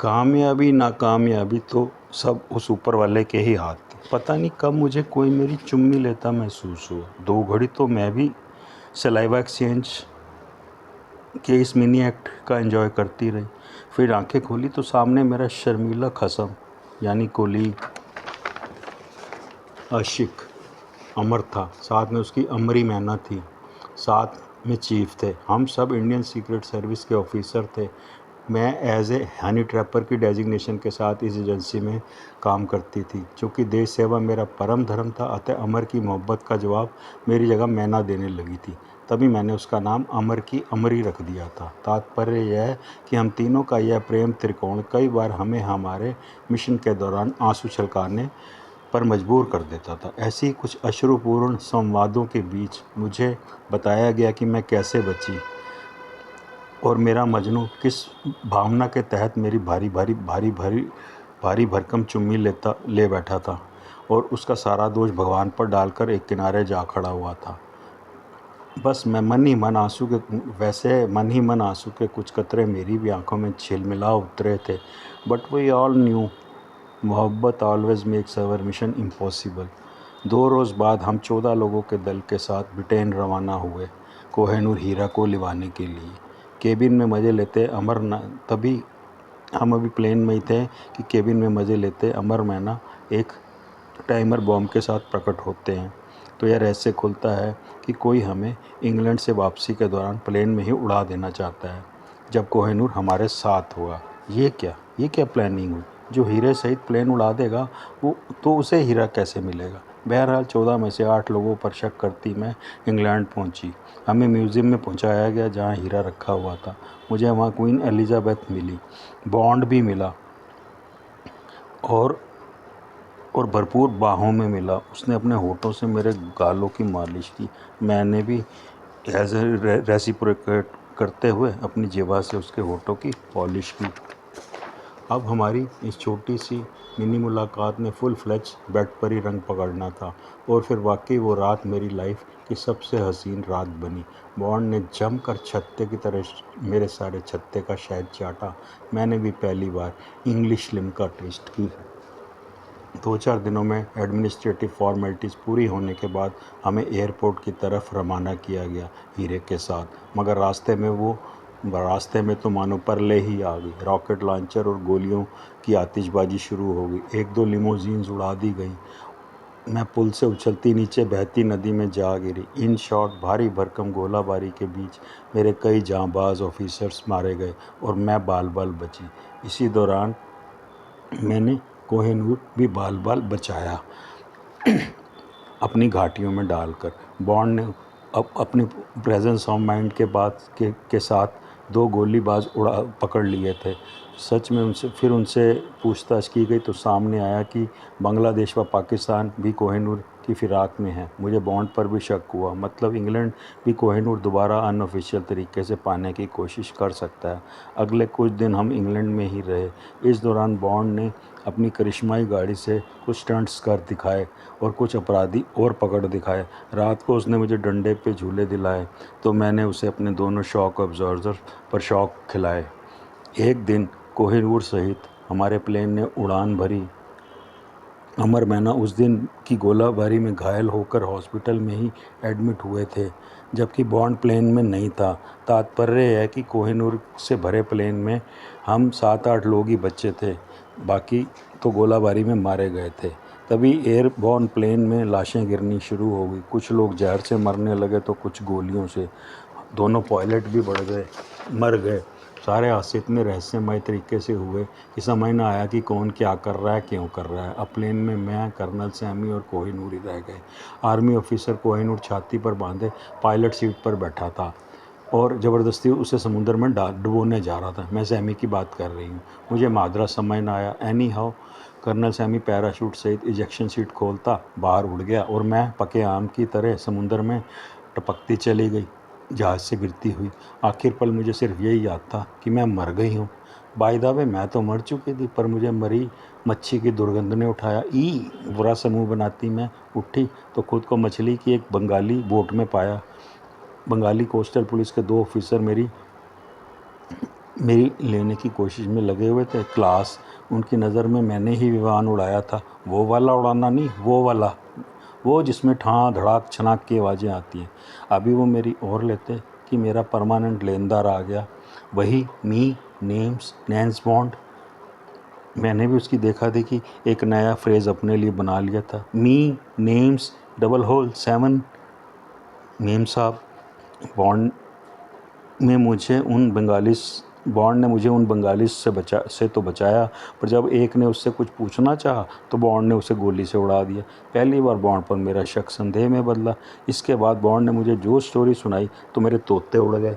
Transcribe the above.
कामयाबी नाकामयाबी तो सब उस ऊपर वाले के ही हाथ थी। पता नहीं कब मुझे कोई मेरी चुम्मी लेता महसूस हुआ। 2 घड़ी तो मैं भी सलाइवा एक्सचेंज के इस मिनी एक्ट का एंजॉय करती रही। फिर आंखें खोली तो सामने मेरा शर्मीला खसम यानी कोलीग आशिक अमर था। साथ में उसकी अमरी मैना थी। साथ में चीफ थे। हम सब इंडियन सीक्रेट सर्विस के ऑफिसर थे। मैं एज ए हनी ट्रैपर की डेजिग्नेशन के साथ इस एजेंसी में काम करती थी। चूँकि देश सेवा मेरा परम धर्म था, अतः अमर की मोहब्बत का जवाब मेरी जगह मैना देने लगी थी। तभी मैंने उसका नाम अमर की अमरी रख दिया था। तात्पर्य यह है कि हम तीनों का यह प्रेम त्रिकोण कई बार हमें हमारे मिशन के दौरान आंसू छलकाने पर मजबूर कर देता था। ऐसी कुछ अश्रुपूर्ण संवादों के बीच मुझे बताया गया कि मैं कैसे बची और मेरा मजनू किस भावना के तहत मेरी भारी भरकम चुम्मी ले बैठा था और उसका सारा दोष भगवान पर डालकर एक किनारे जा खड़ा हुआ था। बस मैं मन ही मन आंसू के कुछ कतरे मेरी भी आंखों में झिलमिला उतरे थे। बट वी ऑल न्यू मोहब्बत always makes our mission impossible. 2 रोज़ बाद हम 14 लोगों के दल के साथ ब्रिटेन रवाना हुए कोहिनूर हीरा को लिवाने के लिए। केबिन में मज़े लेते तभी हम अभी प्लेन में ही थे कि केबिन में मज़े लेते अमर मैना एक टाइमर बॉम्ब के साथ प्रकट होते हैं। तो यह रहस्य खुलता है कि कोई हमें इंग्लैंड से वापसी के दौरान प्लेन में ही उड़ा देना चाहता है। जब कोहिनूर हमारे साथ हुआ, ये क्या प्लानिंग हुई? जो हीरे सहित प्लेन उड़ा देगा वो तो उसे हीरा कैसे मिलेगा? बहरहाल 14 में से 8 लोगों पर शक करती मैं इंग्लैंड पहुंची। हमें म्यूज़ियम में पहुंचाया गया जहां हीरा रखा हुआ था। मुझे वहां क्वीन एलिजाबेथ मिली, बॉन्ड भी मिला और भरपूर बाहों में मिला। उसने अपने होठों से मेरे गालों की मालिश की। मैंने भी एज ए रेसिप्रोकेट करते हुए अपनी जेबा से उसके होठों की पॉलिश की। अब हमारी इस छोटी सी मिनी मुलाकात ने फुल फ्लेज बेड पर ही रंग पकड़ना था और फिर वाकई वो रात मेरी लाइफ की सबसे हसीन रात बनी। बॉन्ड ने जमकर छत्ते की तरह मेरे सारे छत्ते का शहद चाटा। मैंने भी पहली बार इंग्लिश लिम्का टेस्ट की। 2-4 दिनों में एडमिनिस्ट्रेटिव फॉर्मेलिटीज़ पूरी होने के बाद हमें एयरपोर्ट की तरफ रवाना किया गया हीरे के साथ। मगर रास्ते में तो मानो परले ही आ गई। रॉकेट लॉन्चर और गोलियों की आतिशबाजी शुरू हो गई। 1-2 लिमोजीन्स उड़ा दी गई। मैं पुल से उछलती नीचे बहती नदी में जा गिरी। इन शॉर्ट भारी भरकम गोलाबारी के बीच मेरे कई जांबाज ऑफिसर्स मारे गए और मैं बाल बाल बची। इसी दौरान मैंने कोहिनूर भी बाल बाल बचाया अपनी घाटियों में डालकर। बॉन्ड ने अपनी प्रेजेंस ऑफ माइंड के साथ 2 गोलीबाज पकड़ लिए थे। सच में उनसे पूछताछ की गई तो सामने आया कि बांग्लादेश व पाकिस्तान भी कोहिनूर की फिराक में है। मुझे बॉन्ड पर भी शक हुआ। मतलब इंग्लैंड भी कोहिनूर दोबारा अनऑफिशियल तरीके से पाने की कोशिश कर सकता है। अगले कुछ दिन हम इंग्लैंड में ही रहे। इस दौरान बॉन्ड ने अपनी करिश्माई गाड़ी से कुछ स्टंट्स कर दिखाए और कुछ अपराधी और पकड़ दिखाए। रात को उसने मुझे डंडे पे झूले दिलाए तो मैंने उसे अपने दोनों शॉक ऑब्जर्वर पर शॉक खिलाए। एक दिन कोहिनूर सहित हमारे प्लेन ने उड़ान भरी। अमर मैना उस दिन की गोलाबारी में घायल होकर हॉस्पिटल में ही एडमिट हुए थे, जबकि बॉन्ड प्लेन में नहीं था। तात्पर्य है कि कोहिनूर से भरे प्लेन में हम 7-8 लोग ही बचे थे, बाकी तो गोलाबारी में मारे गए थे। तभी एयरबॉर्न प्लेन में लाशें गिरनी शुरू हो गई। कुछ लोग जहर से मरने लगे तो कुछ गोलियों से। दोनों पायलट भी मर गए। सारे हादसे इतने रहस्यमय तरीके से हुए कि समझ ना आया कि कौन क्या कर रहा है, क्यों कर रहा है। अब प्लेन में मैं, कर्नल सैमी और कोहिनूर ही रह गए। आर्मी ऑफिसर कोहिनूर छाती पर बांधे पायलट सीट पर बैठा था और ज़बरदस्ती उसे समुद्र में डुबोने जा रहा था। मैं सैमी की बात कर रही हूँ। मुझे मादरा समझ ना आया। Anyhow colonel Sammy parachute सहित इजेक्शन सीट खोलता बाहर उड़ गया और मैं पके आम की तरह समुद्र में टपकती चली गई, जहाज़ से गिरती हुई। आखिर पल मुझे सिर्फ यही याद था कि मैं मर गई हूँ। बाय द वे मैं तो मर चुकी थी, पर मुझे मरी मच्छी की दुर्गंध ने उठाया। बुरा समूह बनाती मैं उठी तो खुद को मछली की एक बंगाली बोट में पाया। बंगाली कोस्टल पुलिस के 2 ऑफिसर मेरी मेरी लेने की कोशिश में लगे हुए थे। क्लास, उनकी नज़र में मैंने ही विमान उड़ाया था। वो वाला उड़ाना नहीं, वो वाला, वो जिसमें ठां धड़ाक छनाक की आवाज़ें आती हैं। अभी वो मेरी और लेते कि मेरा परमानेंट लेनदार आ गया। वही मी नेम्स नैन्स बॉन्ड। मैंने भी उसकी देखा देखी एक नया फ्रेज़ अपने लिए बना लिया था, my name's double O 7। Memsahib, Bond में मुझे उन बंगालीस बॉन्ड ने मुझे उन बंगालीस से तो बचाया, पर जब एक ने उससे कुछ पूछना चाहा तो बॉन्ड ने उसे गोली से उड़ा दिया। पहली बार बॉन्ड पर मेरा शक संदेह में बदला। इसके बाद बॉन्ड ने मुझे जो स्टोरी सुनाई तो मेरे तोते उड़ गए।